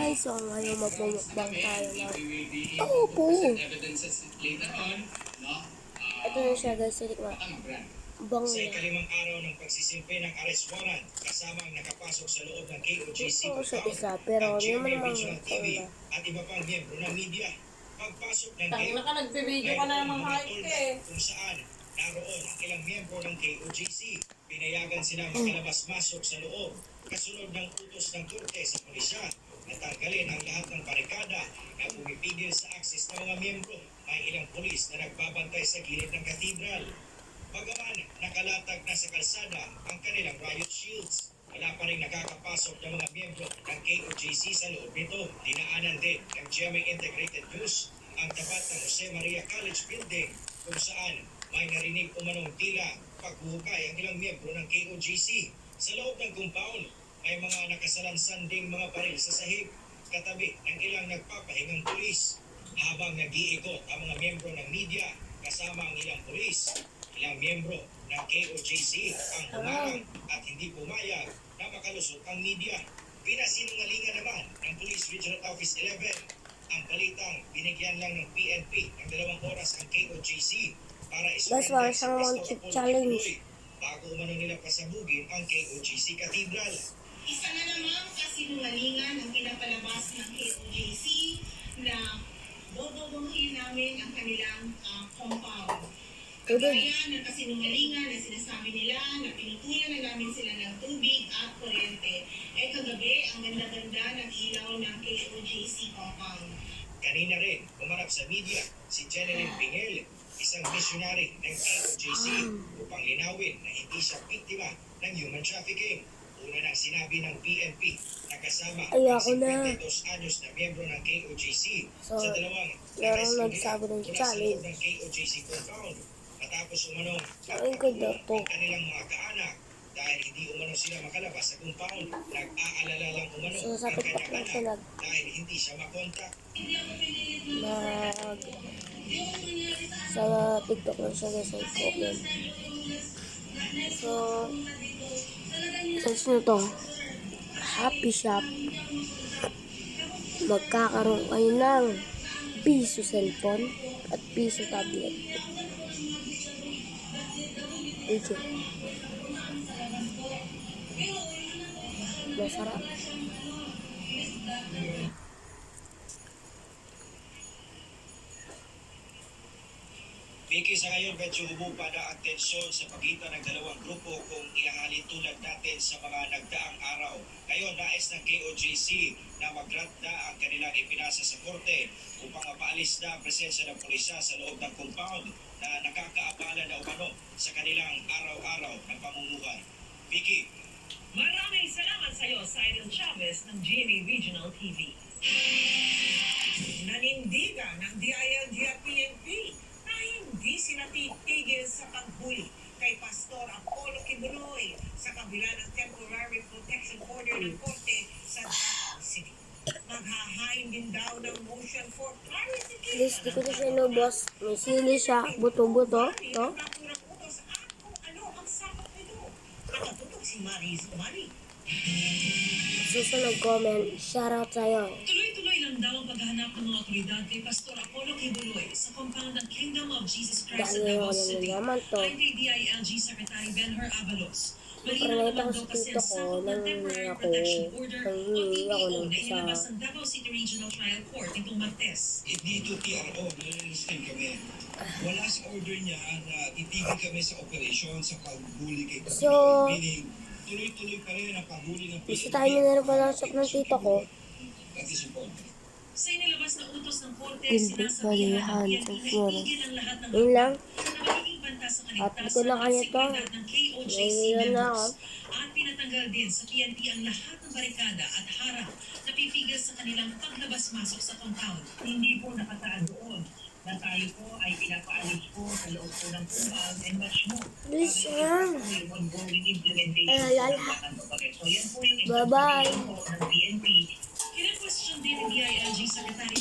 guys, so ngayon magmumukbang tayo ng tofu. Ito na siya guys, silikma. Bang Sa na. ikalimang araw ng pagsisimpe ng arrest warrant, kasama ang nakapasok sa loob ng KOJC Ito sa compound, isa, pero ang hindi naman GMA naman Regional TV at iba pang miyembro ng media. Pagpasok ng Tangina ka, nagbibideo ka na naman hype ka eh. kung saan naroon ang ilang miyembro ng KOJC. Pinayagan sila makalabas-masok sa loob kasunod ng utos ng korte sa pulisya na tanggalin ang lahat ng barikada na pumipigil sa akses ng mga miyembro. May ilang pulis na nagbabantay sa gilid ng katedral. Bagaman nakalatag na sa kalsada ang kanilang riot shields, wala pa rin nakakapasok ng mga miyembro ng KOJC sa loob nito. Dinaanan din ng GMA Integrated News ang tapat ng Jose Maria College Building kung saan may narinig umanong tila paghuhukay ang ilang miyembro ng KOJC. Sa loob ng compound, may mga nakasalansan ding mga baril sa sahig katabi ng ilang nagpapahingang pulis. Habang nag-iikot ang mga miyembro ng media kasama ang ilang pulis, ilang miyembro ng KOJC ang humarang at hindi pumayag na makalusot ang media. Pinasinungalingan naman ng Police Regional Office 11 ang balitang binigyan lang ng PNP ng 2 oras ang KOJC para Guys, wala siyang one-chip challenge. bago umano nila pasabugin ang KOJC Cathedral. Isa na namang kasinungalingan ang pinapalabas ng KOJC na bobobohin namin ang kanilang compound. Kagaya ng kasinungalingan na sinasabi nila na pinutulan na namin sila ng tubig at kuryente. Kagabi, ang ganda-ganda ng ilaw ng KOJC compound. Kanina rin, umarap sa media si Jeneline Pingel, isang missionary ng KOJC upang linawin na hindi siya biktima ng human trafficking. Una nang sinabi ng PNP na kasama ang 52 anyos na miyembro ng KOJC sa dalawang arrest nagsabi ng mula sa challenge. loob ng KOJC compound. Matapos umanong Ay, ganda po. ang kanilang mga kaanak dahil hindi umano sila makalabas sa compound. Nag-aalala lang umano So, sa ang TikTok lang siya kanyang anak dahil hindi siya makontak. Sa TikTok lang siya guys, ay open. So, since nyo to, Happy Shop, magkakaroon kayo ng piso cellphone at piso tablet. Ito. Masarap. Vicky, sa ngayon medyo humupa na ang tensyon sa pagitan ng dalawang grupo kung ihahalin tulad natin sa mga nagdaang araw. Ngayon, nais ng KOJC na mag-grant na ang kanilang ipinasa sa korte upang mapaalis na ang presensya ng pulisya sa loob ng compound na nakakaabala na umano sa kanilang araw-araw ng pamumuhay. Vicky. Maraming salamat sa iyo, Cyril Chavez ng GMA Regional TV. Nanindigan ng DILG at PNP na hindi sila titigil sa paghuli kay Pastor Apollo Kibuloy sa kabila ng temporary protection order ng korte sa Davao City. Maghahain din daw ng motion for clarification. Guys, di ko na siya inubos. May sili siya, buto-buto. To. Ano ang sakot nito? Nakatutok si Maris Umali. Susunod comment, shoutout sa'yo. Tuloy-tuloy lang daw ang paghahanap ng mga otoridad kay Pastor Apollo Kibuloy sa compound ng Kingdom of Jesus Christ sa Dahil Davao wala City. naman to. Ayon kay DILG Secretary Benher Avalos, malinaw Pranay naman ako daw sa kasi tito ang ko sakot ng nang temporary ako protection order o nangingi ako TPO ng na sa inilabas ng Davao City Regional Trial Court nitong Martes. Dito TRO, nililistin kami. Wala sa order niya na titigil kami sa operation sa paghuli kay Pastor. So, Meaning, tuloy-tuloy pa rin ang paghuli ng bisitahin nyo na rin pala shop ng tito ko. That is important. Sa inilabas na utos ng korte, Hindi sinasabihan balihan ng sa PNP na flores. itigil ang lahat ng Yun lang. na magiging banta sa At kaligtasan ko na at kaya to. seguridad ng KOJC Ngayon na ako. members. At pinatanggal din sa PNP ang lahat ng barikada at harang na pipigil sa kanilang paglabas-masok sa compound. Hindi po nakataan doon na tayo po ay pinapaalis po sa loob po ng compound and much more. Listen. Yung ongoing implementation Ay, lala. ng lahat ng bagay. So yan po yung Bye-bye. implementation po ng PNP. Kina-question din ni DILG Secretary